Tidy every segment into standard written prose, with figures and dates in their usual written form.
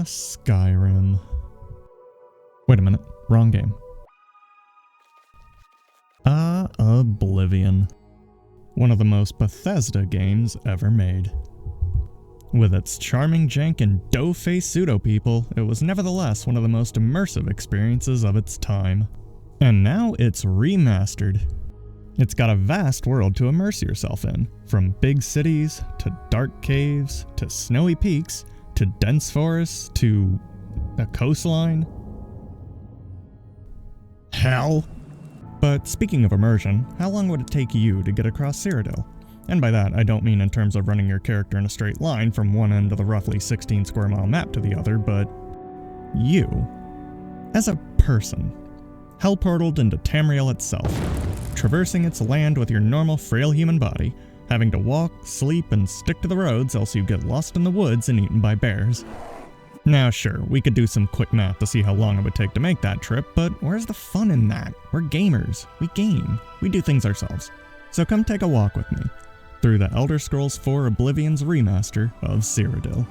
Skyrim. Wait a minute, wrong game. Oblivion. One of the most Bethesda games ever made. With its charming jank and dough-faced pseudo-people, it was nevertheless one of the most immersive experiences of its time. And now it's remastered. It's got a vast world to immerse yourself in, from big cities, to dark caves, to snowy peaks, to dense forests, to a coastline. Hell! But speaking of immersion, how long would it take you to get across Cyrodiil? And by that, I don't mean in terms of running your character in a straight line from one end of the roughly 16 square mile map to the other, but you, as a person, hell-portaled into Tamriel itself, traversing its land with your normal frail human body, having to walk, sleep, and stick to the roads else you get lost in the woods and eaten by bears. Now sure, we could do some quick math to see how long it would take to make that trip, but where's the fun in that? We're gamers. We game. We do things ourselves. So come take a walk with me through the Elder Scrolls IV Oblivion's remaster of Cyrodiil.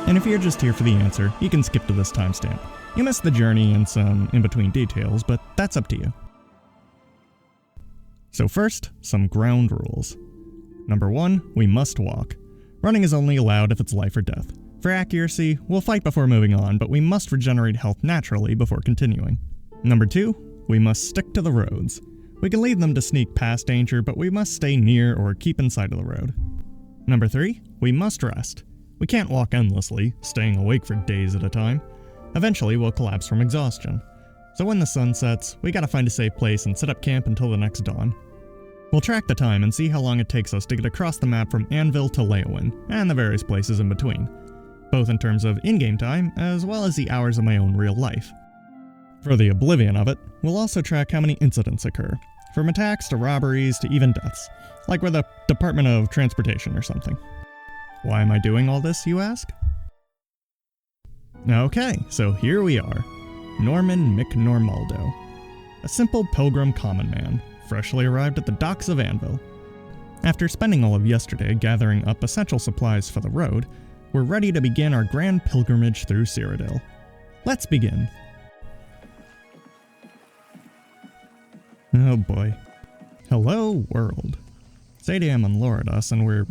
And if you're just here for the answer, you can skip to this timestamp. You missed the journey and some in-between details, but that's up to you. So first, some ground rules. Number 1, we must walk. Running is only allowed if it's life or death. For accuracy, we'll fight before moving on, but we must regenerate health naturally before continuing. Number 2, we must stick to the roads. We can leave them to sneak past danger, but we must stay near or keep inside of the road. Number 3, we must rest. We can't walk endlessly, staying awake for days at a time. Eventually, we'll collapse from exhaustion. So when the sun sets, we gotta find a safe place and set up camp until the next dawn. We'll track the time and see how long it takes us to get across the map from Anvil to Leyawiin, and the various places in between, both in terms of in-game time, as well as the hours of my own real life. For the Oblivion of it, we'll also track how many incidents occur, from attacks to robberies to even deaths, like we're the Department of Transportation or something. Why am I doing all this, you ask? Okay, so here we are. Norman McNormaldo, a simple pilgrim common man, freshly arrived at the docks of Anvil. After spending all of yesterday gathering up essential supplies for the road, we're ready to begin our grand pilgrimage through Cyrodiil. Let's begin. Oh boy. Hello, world. Sadam unlured us and we're...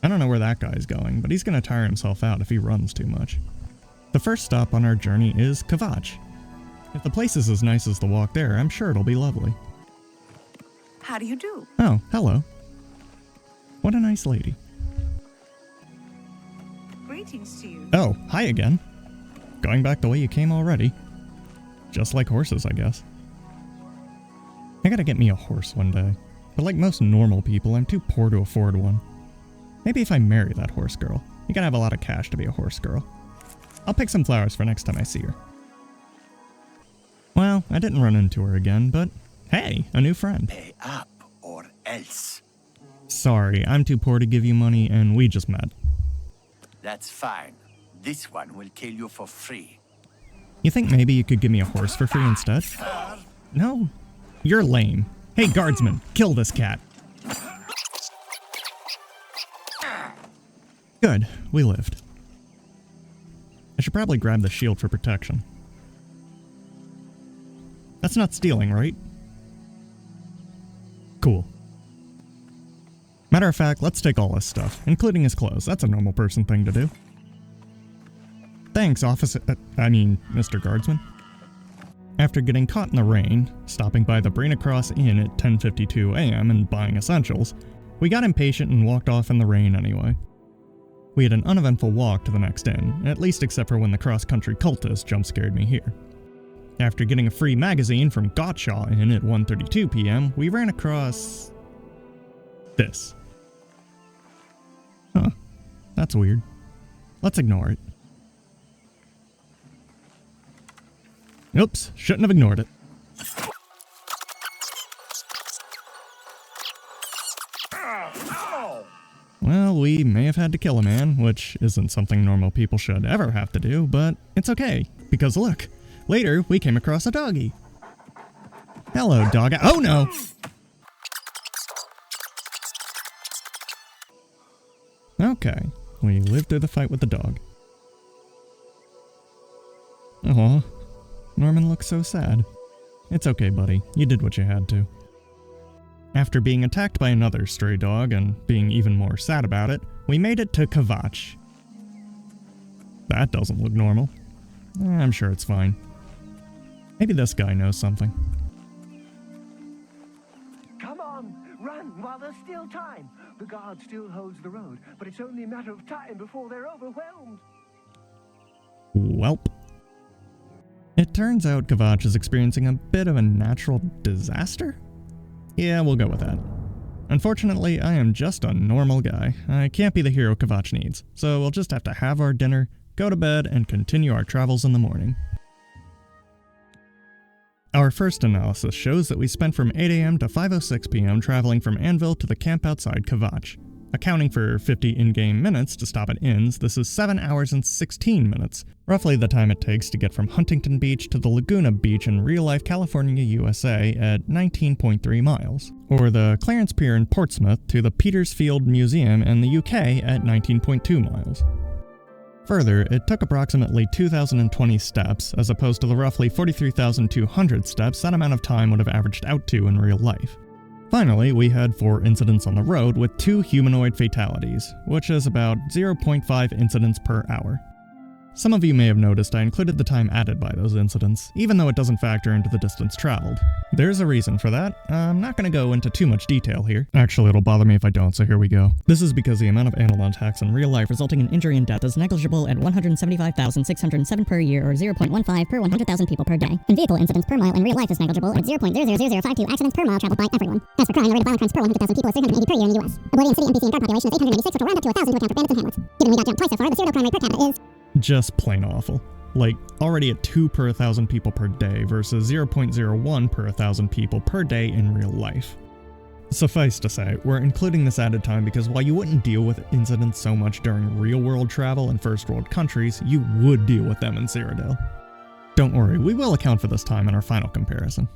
I don't know where that guy's going, but he's gonna tire himself out if he runs too much. The first stop on our journey is Kvatch. If the place is as nice as the walk there, I'm sure it'll be lovely. How do you do? Oh, hello. What a nice lady. Greetings to you. Oh, hi again. Going back the way you came already. Just like horses, I guess. I gotta get me a horse one day, but like most normal people, I'm too poor to afford one. Maybe if I marry that horse girl. You gotta have a lot of cash to be a horse girl. I'll pick some flowers for next time I see her. Well, I didn't run into her again, but hey, a new friend. Pay up or else. Sorry, I'm too poor to give you money and we just met. That's fine. This one will kill you for free. You think maybe you could give me a horse for free instead? No. You're lame. Hey guardsman, kill this cat. Good, we lived. I should probably grab the shield for protection. That's not stealing, right? Cool. Matter of fact, let's take all his stuff, including his clothes. That's a normal person thing to do. Thanks, Mr. Guardsman. After getting caught in the rain, stopping by the Brina Cross Inn at 10:52 a.m. and buying essentials, we got impatient and walked off in the rain anyway. We had an uneventful walk to the next inn, at least except for when the cross-country cultist jump-scared me here. After getting a free magazine from Gottschall Inn at 1:32 p.m., we ran across... this. Huh. That's weird. Let's ignore it. Oops, shouldn't have ignored it. Well, we may have had to kill a man, which isn't something normal people should ever have to do, but it's okay, because look, later we came across a doggy. Hello, dog. Oh no! Okay, we lived through the fight with the dog. Aw, Norman looks so sad. It's okay, buddy. You did what you had to. After being attacked by another stray dog and being even more sad about it, we made it to Kvatch. That doesn't look normal. I'm sure it's fine. Maybe this guy knows something. Come on, run while there's still time. The guard still holds the road, but it's only a matter of time before they're overwhelmed. Welp. It turns out Kvatch is experiencing a bit of a natural disaster? Yeah, we'll go with that. Unfortunately, I am just a normal guy. I can't be the hero Kvatch needs, so we'll just have to have our dinner, go to bed, and continue our travels in the morning. Our first analysis shows that we spent from 8 AM to 5:06 PM traveling from Anvil to the camp outside Kvatch. Accounting for 50 in-game minutes to stop at inns, this is 7 hours and 16 minutes, roughly the time it takes to get from Huntington Beach to the Laguna Beach in real-life California, USA at 19.3 miles, or the Clarence Pier in Portsmouth to the Petersfield Museum in the UK at 19.2 miles. Further, it took approximately 2,020 steps, as opposed to the roughly 43,200 steps that amount of time would have averaged out to in real life. Finally, we had 4 incidents on the road with 2 humanoid fatalities, which is about 0.5 incidents per hour. Some of you may have noticed I included the time added by those incidents, even though it doesn't factor into the distance traveled. There's a reason for that. I'm not going to go into too much detail here. Actually, it'll bother me if I don't, so here we go. This is because the amount of animal attacks in real life resulting in injury and death is negligible at 175,607 per year, or 0.15 per 100,000 people per day. And vehicle incidents per mile in real life is negligible at 0.00052 accidents per mile traveled by everyone. As for crime, the rate of violent crimes per 100,000 people is 380 per year in the US. Oblivion City NPC and guard population is 886, which will round up to 1,000 to account for bandits and hamlets. Given we got jumped twice so far, the Cyrodiil crime rate per capita is just plain awful. Like, already at 2 per 1,000 people per day versus 0.01 per 1,000 people per day in real life. Suffice to say, we're including this added time because while you wouldn't deal with incidents so much during real-world travel in first-world countries, you would deal with them in Cyrodiil. Don't worry, we will account for this time in our final comparison.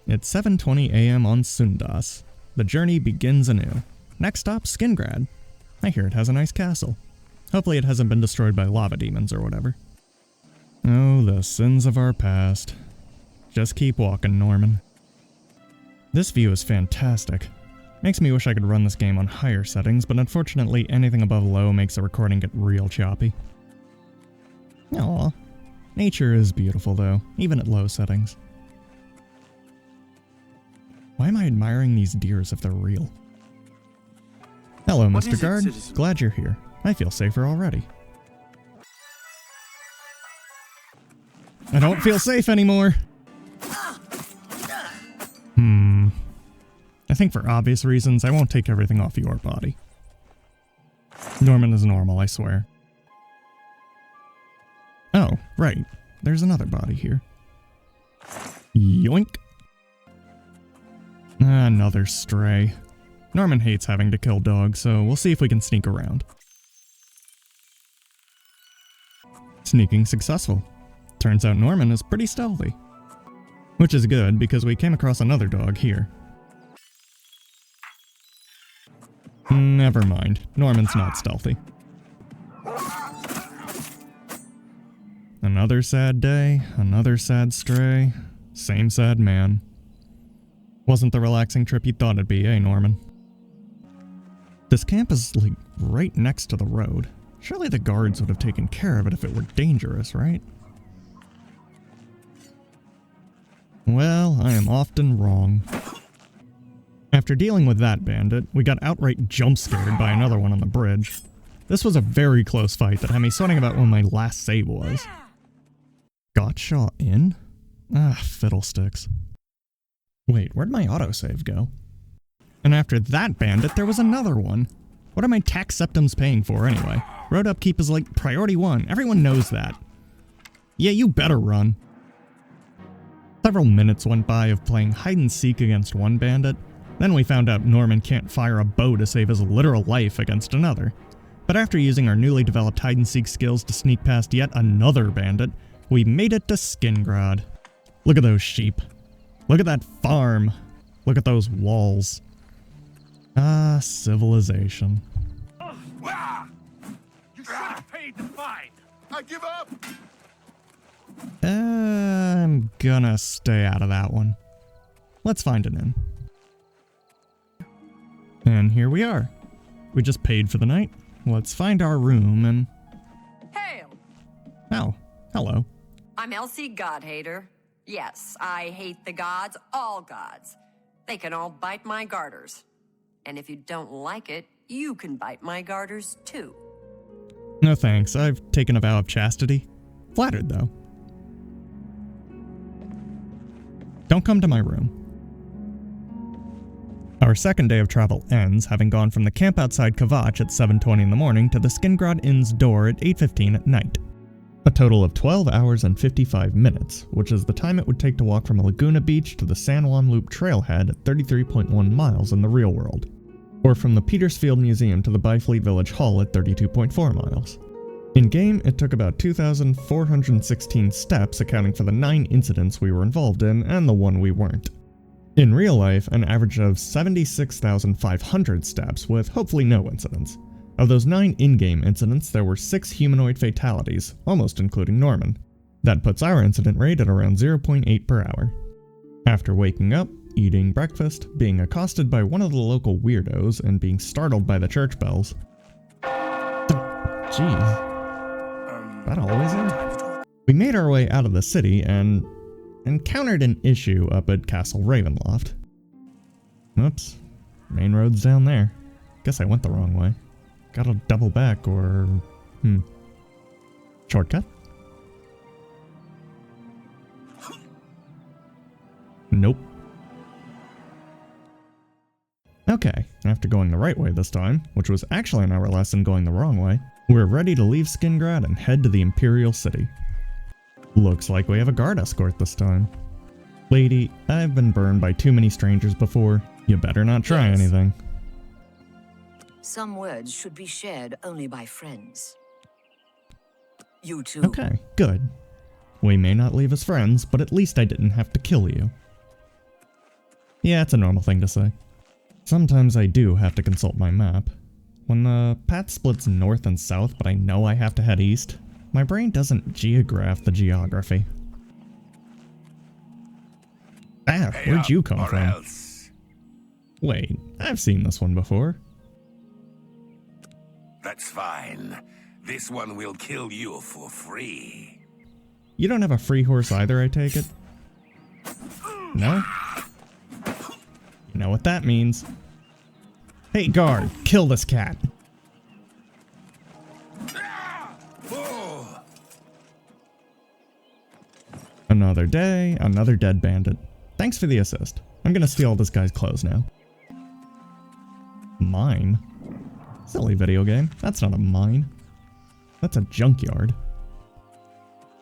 It's 7:20 AM on Sundas. The journey begins anew. Next stop, Skingrad. I hear it has a nice castle. Hopefully it hasn't been destroyed by lava demons or whatever. Oh, the sins of our past. Just keep walking, Norman. This view is fantastic. Makes me wish I could run this game on higher settings, but unfortunately anything above low makes the recording get real choppy. Aww. Nature is beautiful though, even at low settings. Why am I admiring these deers if they're real? Hello, Mr. Guard. Glad you're here. I feel safer already. I don't feel safe anymore! I think for obvious reasons, I won't take everything off your body. Norman is normal, I swear. Oh, right. There's another body here. Yoink! Another stray. Norman hates having to kill dogs, so we'll see if we can sneak around. Sneaking successful. Turns out Norman is pretty stealthy. Which is good, because we came across another dog here. Never mind. Norman's not stealthy. Another sad day, another sad stray, same sad man. Wasn't the relaxing trip you thought it'd be, eh, Norman? This camp is, like, right next to the road. Surely the guards would have taken care of it if it were dangerous, right? Well, I am often wrong. After dealing with that bandit, we got outright jump-scared by another one on the bridge. This was a very close fight that had me sweating about when my last save was. Gotcha in? Ah, fiddlesticks. Wait, where'd my autosave go? And after that bandit, there was another one. What are my tax septums paying for anyway? Road upkeep is like priority 1. Everyone knows that. Yeah, you better run. Several minutes went by of playing hide-and-seek against one bandit. Then we found out Norman can't fire a bow to save his literal life against another. But after using our newly developed hide-and-seek skills to sneak past yet another bandit, we made it to Skingrad. Look at those sheep. Look at that farm. Look at those walls. Ah, civilization. I give up! I'm gonna stay out of that one. Let's find an inn. And here we are. We just paid for the night. Let's find our room and... Hail! Oh, hello. I'm Elsie Godhater. Yes, I hate the gods, all gods. They can all bite my garters. And if you don't like it, you can bite my garters too. No thanks, I've taken a vow of chastity. Flattered, though. Don't come to my room. Our second day of travel ends, having gone from the camp outside Kvatch at 7:20 in the morning to the Skingrad Inn's door at 8:15 at night. A total of 12 hours and 55 minutes, which is the time it would take to walk from Laguna Beach to the San Juan Loop trailhead at 33.1 miles in the real world, or from the Petersfield Museum to the Byfleet Village Hall at 32.4 miles. In-game, it took about 2,416 steps, accounting for the 9 incidents we were involved in and the one we weren't. In real life, an average of 76,500 steps, with hopefully no incidents. Of those 9 in-game incidents, there were 6 humanoid fatalities, almost including Norman. That puts our incident rate at around 0.8 per hour. After waking up, eating breakfast, being accosted by one of the local weirdos, and being startled by the church bells. Jeez. That always is? We made our way out of the city and encountered an issue up at Castle Ravenloft. Oops. Main road's down there. Guess I went the wrong way. Gotta double back or... Shortcut? Nope. Okay, after going the right way this time, which was actually an hour less than going the wrong way, we're ready to leave Skingrad and head to the Imperial City. Looks like we have a guard escort this time. Lady, I've been burned by too many strangers before. You better not try anything. Some words should be shared only by friends. You too. Okay, good. We may not leave as friends, but at least I didn't have to kill you. Yeah, it's a normal thing to say. Sometimes I do have to consult my map. When the path splits north and south, but I know I have to head east, my brain doesn't geograph the geography. Ah, where'd you come from? Else. Wait, I've seen this one before. That's fine. This one will kill you for free. You don't have a free horse either, I take it? No? You know what that means. Hey guard, kill this cat. Another day, another dead bandit. Thanks for the assist. I'm gonna steal this guy's clothes now. Mine? Silly video game. That's not a mine. That's a junkyard.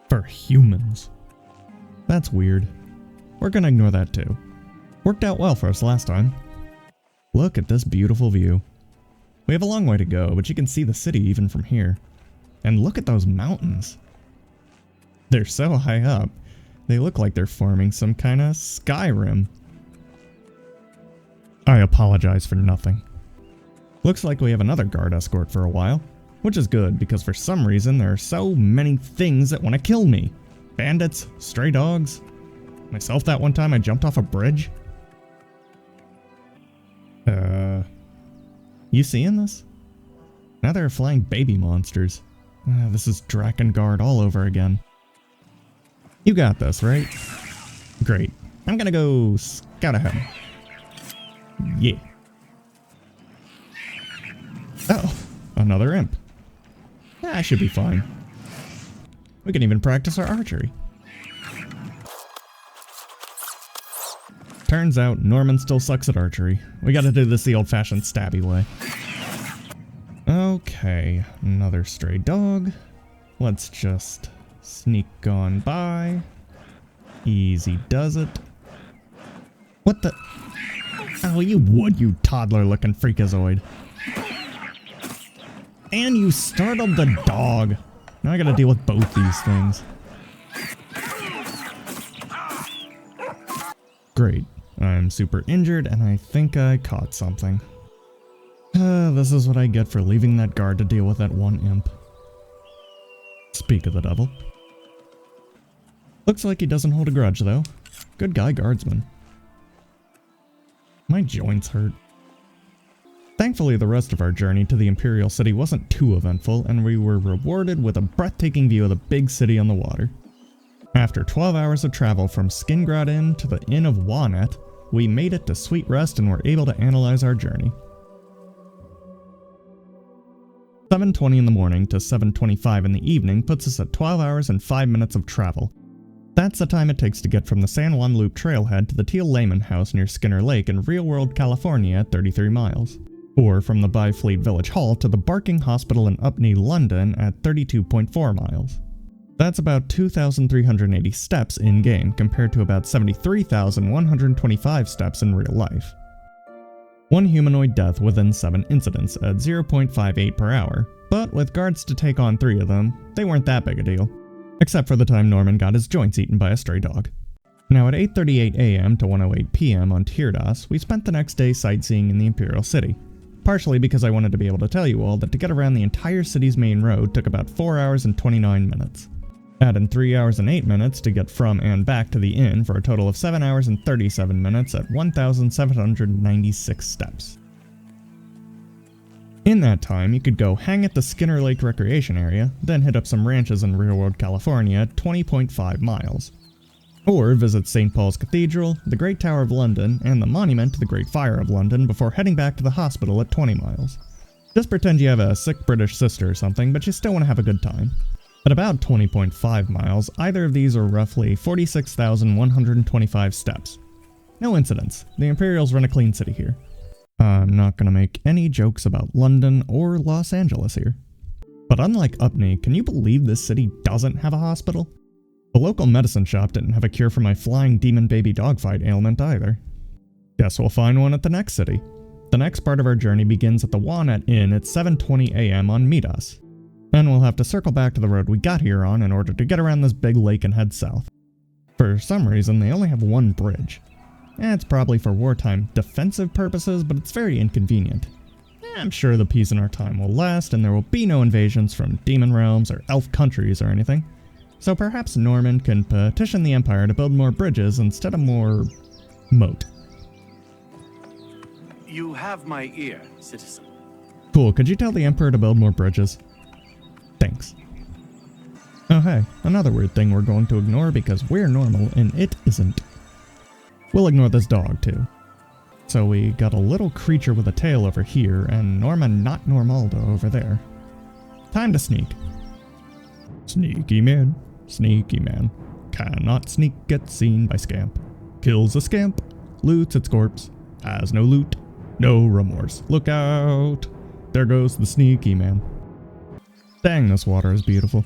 For humans. That's weird. We're gonna ignore that too. Worked out well for us last time. Look at this beautiful view. We have a long way to go, but you can see the city even from here. And look at those mountains. They're so high up, they look like they're forming some kind of Skyrim. I apologize for nothing. Looks like we have another guard escort for a while, which is good because for some reason there are so many things that want to kill me. Bandits, stray dogs, myself that one time I jumped off a bridge. You seeing this? Now there are flying baby monsters. This is Drakengard all over again. You got this, right? Great. I'm gonna go scout ahead. Yeah. Oh, another imp. I should be fine. We can even practice our archery. Turns out Norman still sucks at archery. We gotta do this the old-fashioned stabby way. Okay, another stray dog. Let's just sneak on by. Easy does it. What the? Oh, you would, you toddler-looking freakazoid. And you startled the dog. Now I gotta deal with both these things. Great. I'm super injured and I think I caught something. This is what I get for leaving that guard to deal with that one imp. Speak of the devil. Looks like he doesn't hold a grudge, though. Good guy guardsman. My joints hurt. Thankfully, the rest of our journey to the Imperial City wasn't too eventful, and we were rewarded with a breathtaking view of the big city on the water. After 12 hours of travel from Skingrad Inn to the Inn of Wanet, we made it to Sweet Rest and were able to analyze our journey. 7:20 in the morning to 7:25 in the evening puts us at 12 hours and 5 minutes of travel. That's the time it takes to get from the San Juan Loop trailhead to the Teal Lehman house near Skinner Lake in real-world California at 33 miles. Or from the Byfleet Village Hall to the Barking Hospital in Upney, London at 32.4 miles. That's about 2,380 steps in-game compared to about 73,125 steps in real life. One humanoid death within 7 incidents at 0.58 per hour, but with guards to take on 3 of them, they weren't that big a deal. Except for the time Norman got his joints eaten by a stray dog. Now at 8:38 AM to 1:08 PM on Tyrdas, we spent the next day sightseeing in the Imperial City. Partially because I wanted to be able to tell you all that to get around the entire city's main road took about 4 hours and 29 minutes. Add in 3 hours and 8 minutes to get from and back to the inn for a total of 7 hours and 37 minutes at 1,796 steps. In that time, you could go hang at the Skinner Lake Recreation Area, then hit up some ranches in real-world California at 20.5 miles. Or visit St. Paul's Cathedral, the Great Tower of London, and the Monument to the Great Fire of London before heading back to the hospital at 20 miles. Just pretend you have a sick British sister or something, but you still want to have a good time. At about 20.5 miles, either of these are roughly 46,125 steps. No incidents. The Imperials run a clean city here. I'm not gonna make any jokes about London or Los Angeles here. But unlike Upney, can you believe this city doesn't have a hospital? The local medicine shop didn't have a cure for my flying demon baby dogfight ailment either. Guess we'll find one at the next city. The next part of our journey begins at the Wanet Inn at 7:20 AM on Midas. And we'll have to circle back to the road we got here on in order to get around this big lake and head south. For some reason, they only have one bridge. It's probably for wartime defensive purposes, but it's very inconvenient. I'm sure the peace in our time will last, and there will be no invasions from demon realms or elf countries or anything. So perhaps Norman can petition the Empire to build more bridges instead of more moat. You have my ear, citizen. Cool, could you tell the Emperor to build more bridges? Thanks. Oh hey, another weird thing we're going to ignore because we're normal and it isn't. We'll ignore this dog too. So we got a little creature with a tail over here and Norman not Normaldo over there. Time to sneak. Sneaky man, cannot sneak, get seen by scamp. Kills a scamp, loots its corpse, has no loot, no remorse. Look out! There goes the sneaky man. Dang, this water is beautiful.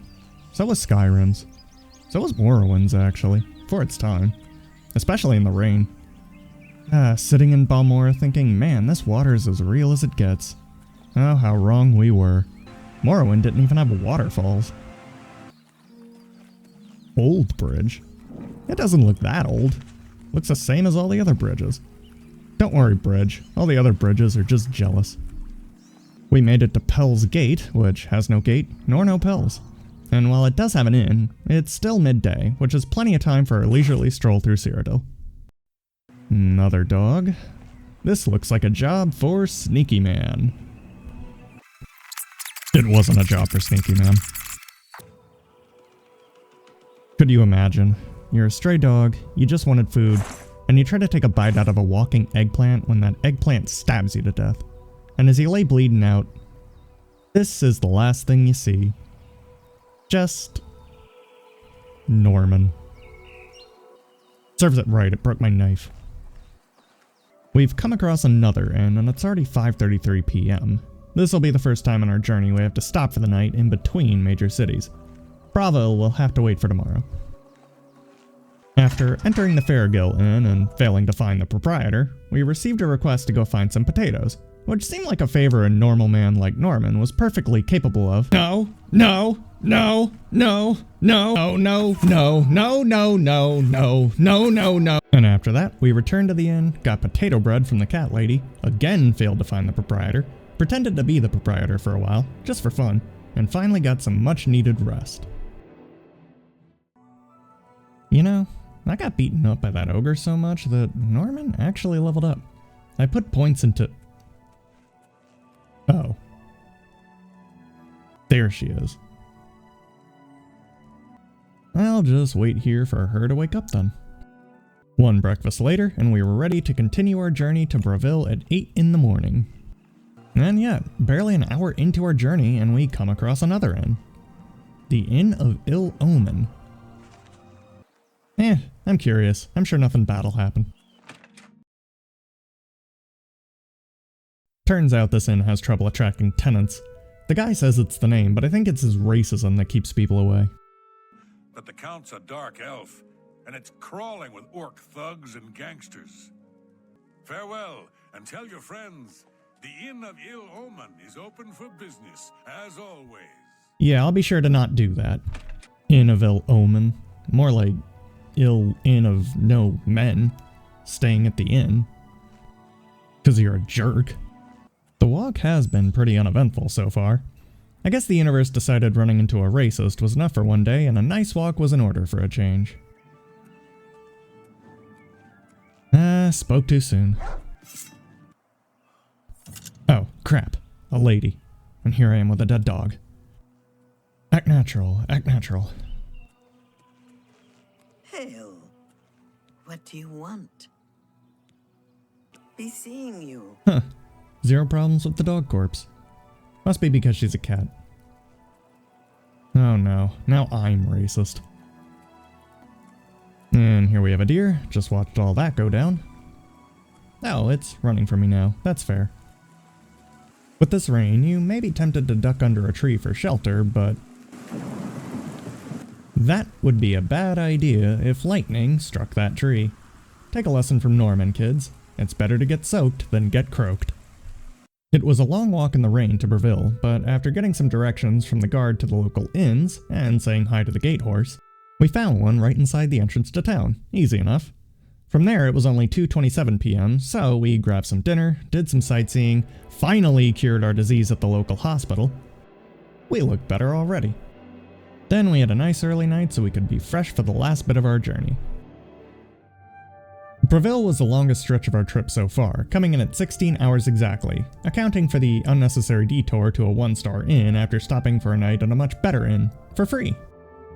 So was Skyrim's. So was Morrowind's actually, for its time. Especially in the rain. Sitting in Balmora thinking, man, this water is as real as it gets. Oh, how wrong we were. Morrowind didn't even have waterfalls. Old bridge? It doesn't look that old. Looks the same as all the other bridges. Don't worry, bridge. All the other bridges are just jealous. We made it to Pell's Gate, which has no gate, nor no Pells. And while it does have an inn, it's still midday, which is plenty of time for a leisurely stroll through Cyrodiil. Another dog. This looks like a job for Sneaky Man. It wasn't a job for Sneaky Man. Could you imagine? You're a stray dog, you just wanted food, and you try to take a bite out of a walking eggplant when that eggplant stabs you to death. And as you lay bleeding out, this is the last thing you see. Just Norman. Serves it right, it broke my knife. We've come across another inn, and it's already 5:33 PM. This will be the first time on our journey we have to stop for the night in between major cities. Bravo will have to wait for tomorrow. After entering the Farragill Inn and failing to find the proprietor, we received a request to go find some potatoes, which seemed like a favor a normal man like Norman was perfectly capable of. No. And after that, we returned to the inn, got potato bread from the cat lady, again failed to find the proprietor, pretended to be the proprietor for a while, just for fun, and finally got some much needed rest. You know, I got beaten up by that ogre so much that Norman actually leveled up. I put points into... Oh. There she is. I'll just wait here for her to wake up then. One breakfast later, and we were ready to continue our journey to Bravil at 8 in the morning. And yet, barely an hour into our journey and we come across another inn. The Inn of Ill Omen. I'm curious. I'm sure nothing bad'll happen. Turns out this inn has trouble attracting tenants. The guy says it's the name, but I think it's his racism that keeps people away. But the Count's a dark elf, and it's crawling with orc thugs and gangsters. Farewell, and tell your friends, the Inn of Ill Omen is open for business, as always. Yeah, I'll be sure to not do that. Inn of Ill Omen. More like ill inn of no men staying at the inn. 'Cause you're a jerk. The walk has been pretty uneventful so far. I guess the universe decided running into a racist was enough for one day, and a nice walk was in order for a change. Spoke too soon. Oh, crap. A lady. And here I am with a dead dog. Act natural, act natural. Hail. What do you want? Be seeing you. Huh. Zero problems with the dog corpse. Must be because she's a cat. Oh no, now I'm racist. And here we have a deer, just watched all that go down. Oh, it's running from me now, that's fair. With this rain, you may be tempted to duck under a tree for shelter, but that would be a bad idea if lightning struck that tree. Take a lesson from Norman, kids. It's better to get soaked than get croaked. It was a long walk in the rain to Bravil, but after getting some directions from the guard to the local inns, and saying hi to the gate horse, we found one right inside the entrance to town. Easy enough. From there it was only 2:27 p.m, so we grabbed some dinner, did some sightseeing, finally cured our disease at the local hospital. We looked better already. Then we had a nice early night so we could be fresh for the last bit of our journey. Bravil was the longest stretch of our trip so far, coming in at 16 hours exactly, accounting for the unnecessary detour to a 1-star inn after stopping for a night at a much better inn, for free.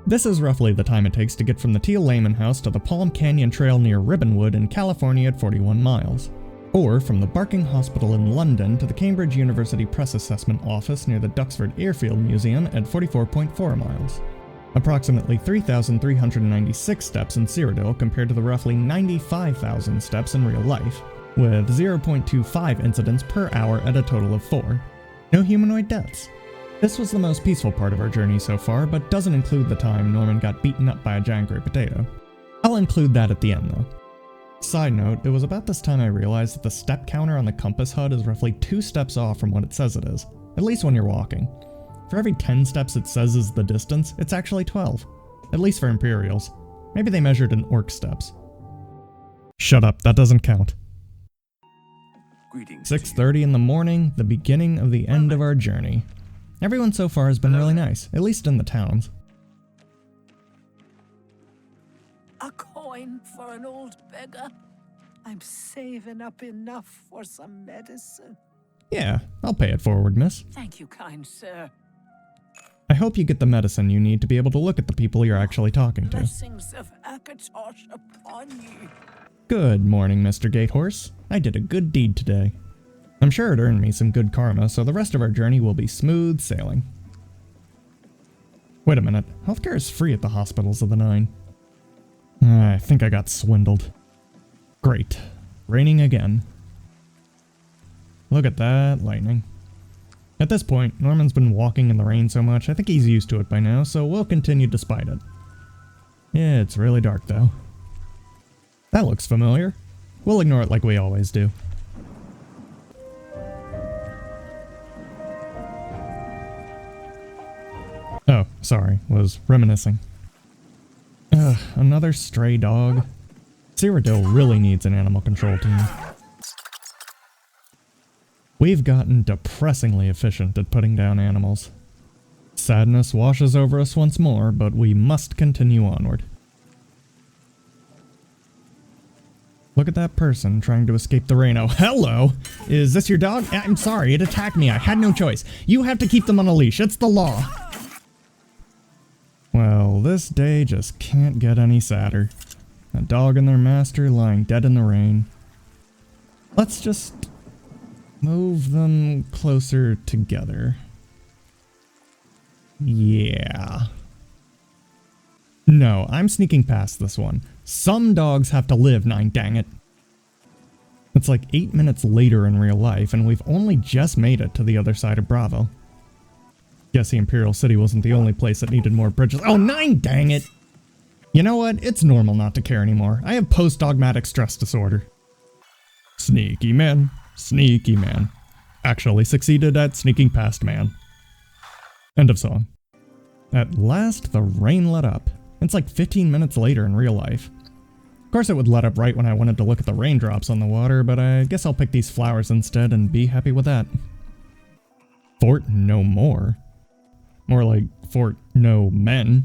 This is roughly the time it takes to get from the Teal Lehman House to the Palm Canyon Trail near Ribbonwood in California at 41 miles, or from the Barking Hospital in London to the Cambridge University Press Assessment Office near the Duxford Airfield Museum at 44.4 miles. Approximately 3,396 steps in Cyrodiil compared to the roughly 95,000 steps in real life, with 0.25 incidents per hour at a total of 4. No humanoid deaths. This was the most peaceful part of our journey so far, but doesn't include the time Norman got beaten up by a giant gray potato. I'll include that at the end though. Side note, it was about this time I realized that the step counter on the compass HUD is roughly 2 steps off from what it says it is, at least when you're walking. For every 10 steps it says is the distance, it's actually 12. At least for Imperials. Maybe they measured in orc steps. Shut up, that doesn't count. 6:30 in the morning, the beginning of the end of our journey. Everyone so far has been really nice, at least in the towns. A coin for an old beggar? I'm saving up enough for some medicine. Yeah, I'll pay it forward, miss. Thank you, kind sir. I hope you get the medicine you need to be able to look at the people you're actually talking to. Blessings of Akatosh upon you. Good morning, Mr. Gatehorse. I did a good deed today. I'm sure it earned me some good karma, so the rest of our journey will be smooth sailing. Wait a minute, healthcare is free at the hospitals of the 9. I think I got swindled. Great. Raining again. Look at that lightning. At this point, Norman's been walking in the rain so much, I think he's used to it by now, so we'll continue despite it. Yeah, it's really dark though. That looks familiar. We'll ignore it like we always do. Oh, sorry, was reminiscing. Ugh, another stray dog. Cyrodiil really needs an animal control team. We've gotten depressingly efficient at putting down animals. Sadness washes over us once more, but we must continue onward. Look at that person trying to escape the rain. Oh, hello! Is this your dog? I'm sorry, it attacked me. I had no choice. You have to keep them on a leash. It's the law. Well, this day just can't get any sadder. A dog and their master lying dead in the rain. Let's just move them closer together. Yeah. No, I'm sneaking past this one. Some dogs have to live, nine dang it. It's like 8 minutes later in real life, and we've only just made it to the other side of Bravo. Guess the Imperial City wasn't the only place that needed more bridges. Oh, nine dang it! You know what? It's normal not to care anymore. I have post-dogmatic stress disorder. Sneaky man. Sneaky man. Actually succeeded at sneaking past man. End of song. At last, the rain let up. It's like 15 minutes later in real life. Of course it would let up right when I wanted to look at the raindrops on the water, but I guess I'll pick these flowers instead and be happy with that. Fort no more. More like Fort no men.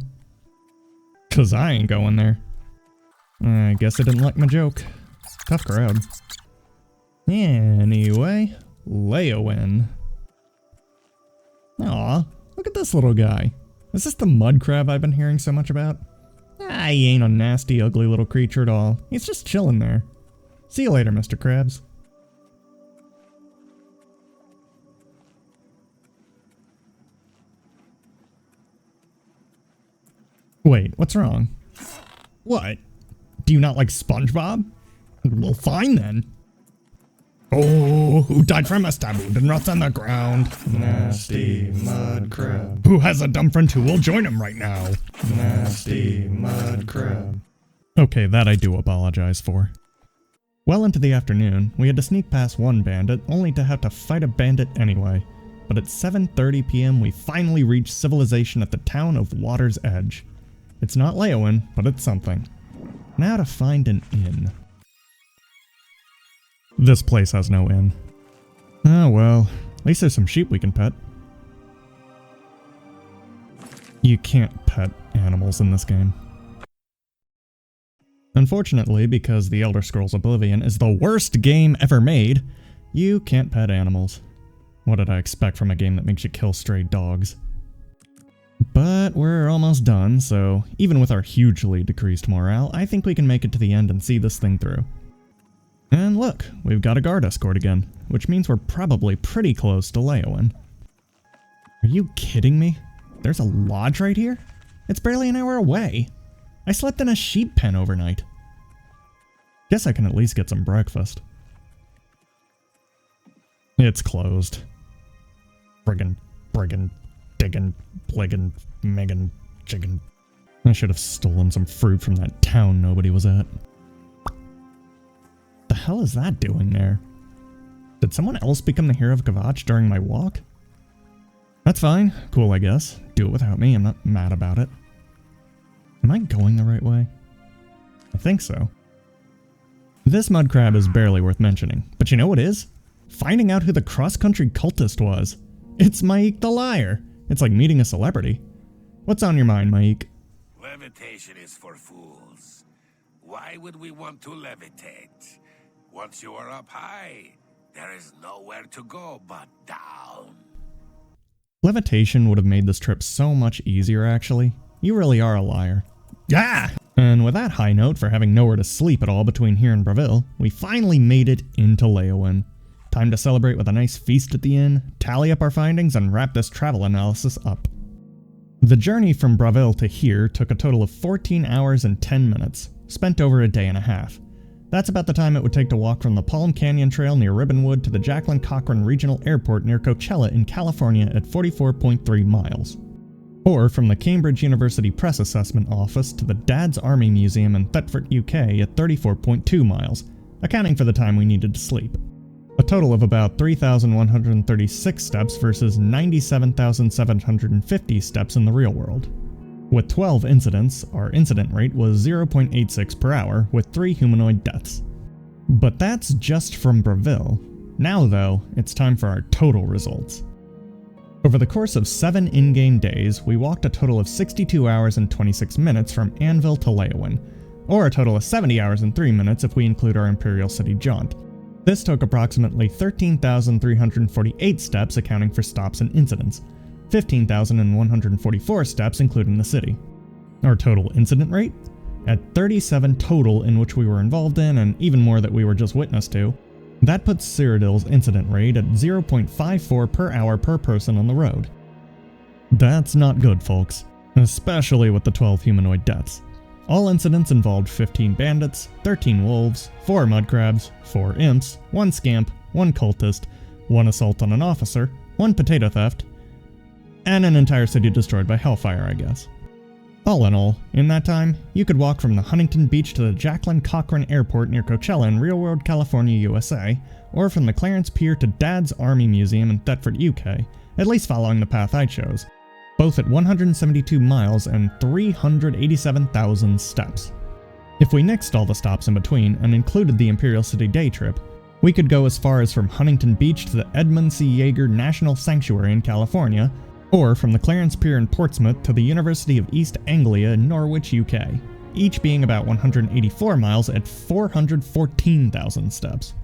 'Cause I ain't going there. I guess I didn't like my joke. Tough crowd. Anyway, Leyawiin. Aw, look at this little guy. Is this the mud crab I've been hearing so much about? Ah, he ain't a nasty, ugly little creature at all. He's just chilling there. See you later, Mr. Krabs. Wait, what's wrong? What? Do you not like SpongeBob? Well, fine then. Oh, who died from a stab wound and rots on the ground? Nasty mud crab. Who has a dumb friend who will join him right now? Nasty mud crab. Okay, that I do apologize for. Well into the afternoon, we had to sneak past one bandit, only to have to fight a bandit anyway. But at 7:30 p.m. we finally reached civilization at the town of Water's Edge. It's not Leyawiin, but it's something. Now to find an inn. This place has no inn. Oh well, at least there's some sheep we can pet. You can't pet animals in this game. Unfortunately, because The Elder Scrolls Oblivion is the worst game ever made, you can't pet animals. What did I expect from a game that makes you kill stray dogs? But we're almost done, so even with our hugely decreased morale, I think we can make it to the end and see this thing through. And look, we've got a guard escort again, which means we're probably pretty close to Leyawiin. Are you kidding me? There's a lodge right here? It's barely an hour away. I slept in a sheep pen overnight. Guess I can at least get some breakfast. It's closed. Friggin', diggin', pliggin', meggin', chicken. I should have stolen some fruit from that town nobody was at. The hell is that doing there? Did someone else become the hero of Kvatch during my walk? That's fine. Cool, I guess. Do it without me. I'm not mad about it. Am I going the right way? I think so. This mud crab is barely worth mentioning, but you know what is? Finding out who the cross-country cultist was. It's Maik the Liar. It's like meeting a celebrity. What's on your mind, Maik? Levitation is for fools. Why would we want to levitate? Once you are up high, there is nowhere to go but down. Levitation would have made this trip so much easier, actually. You really are a liar. Yeah! And with that high note for having nowhere to sleep at all between here and Bravil, we finally made it into Leyawiin. Time to celebrate with a nice feast at the inn, tally up our findings, and wrap this travel analysis up. The journey from Bravil to here took a total of 14 hours and 10 minutes, spent over a day and a half. That's about the time it would take to walk from the Palm Canyon Trail near Ribbonwood to the Jacqueline Cochran Regional Airport near Coachella in California at 44.3 miles. Or from the Cambridge University Press Assessment Office to the Dad's Army Museum in Thetford, UK at 34.2 miles, accounting for the time we needed to sleep. A total of about 3,136 steps versus 97,750 steps in the real world. With 12 incidents, our incident rate was 0.86 per hour, with 3 humanoid deaths. But that's just from Bravil. Now though, it's time for our total results. Over the course of 7 in-game days, we walked a total of 62 hours and 26 minutes from Anvil to Leyawiin, or a total of 70 hours and 3 minutes if we include our Imperial City jaunt. This took approximately 13,348 steps accounting for stops and incidents, 15,144 steps including the city. Our total incident rate? At 37 total in which we were involved in, and even more that we were just witness to, that puts Cyrodiil's incident rate at 0.54 per hour per person on the road. That's not good, folks, especially with the 12 humanoid deaths. All incidents involved 15 bandits, 13 wolves, 4 mudcrabs, 4 imps, 1 scamp, 1 cultist, 1 assault on an officer, 1 potato theft, and an entire city destroyed by hellfire, I guess. All in all, in that time, you could walk from the Huntington Beach to the Jacqueline Cochran Airport near Coachella in Real World, California, USA, or from the Clarence Pier to Dad's Army Museum in Thetford, UK, at least following the path I chose, both at 172 miles and 387,000 steps. If we nixed all the stops in between and included the Imperial City day trip, we could go as far as from Huntington Beach to the Edmund C. Yeager National Sanctuary in California, or from the Clarence Pier in Portsmouth to the University of East Anglia in Norwich, UK, each being about 184 miles at 414,000 steps.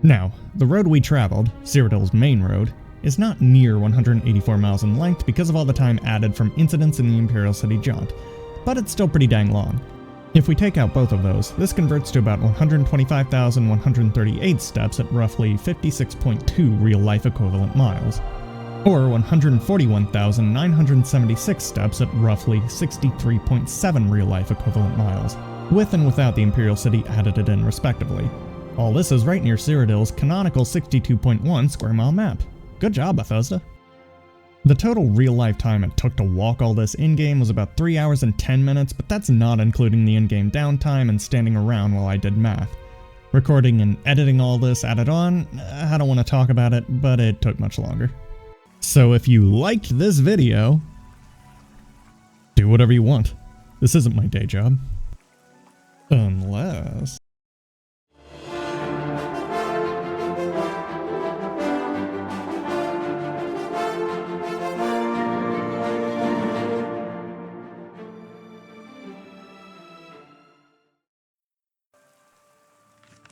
Now, the road we traveled, Cyrodiil's main road, is not near 184 miles in length because of all the time added from incidents in the Imperial City jaunt, but it's still pretty dang long. If we take out both of those, this converts to about 125,138 steps at roughly 56.2 real-life equivalent miles, or 141,976 steps at roughly 63.7 real-life equivalent miles, with and without the Imperial City added in respectively. All this is right near Cyrodiil's canonical 62.1 square mile map. Good job, Bethesda. The total real-life time it took to walk all this in-game was about 3 hours and 10 minutes, but that's not including the in-game downtime and standing around while I did math. Recording and editing all this added on, I don't want to talk about it, but it took much longer. So if you liked this video, do whatever you want. This isn't my day job. Unless...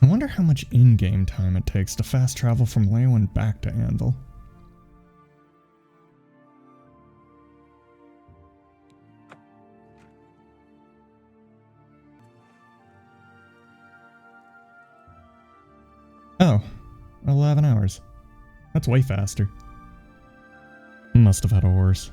I wonder how much in-game time it takes to fast travel from Leyawiin back to Anvil. Oh, 11 hours. That's way faster. Must have had a horse.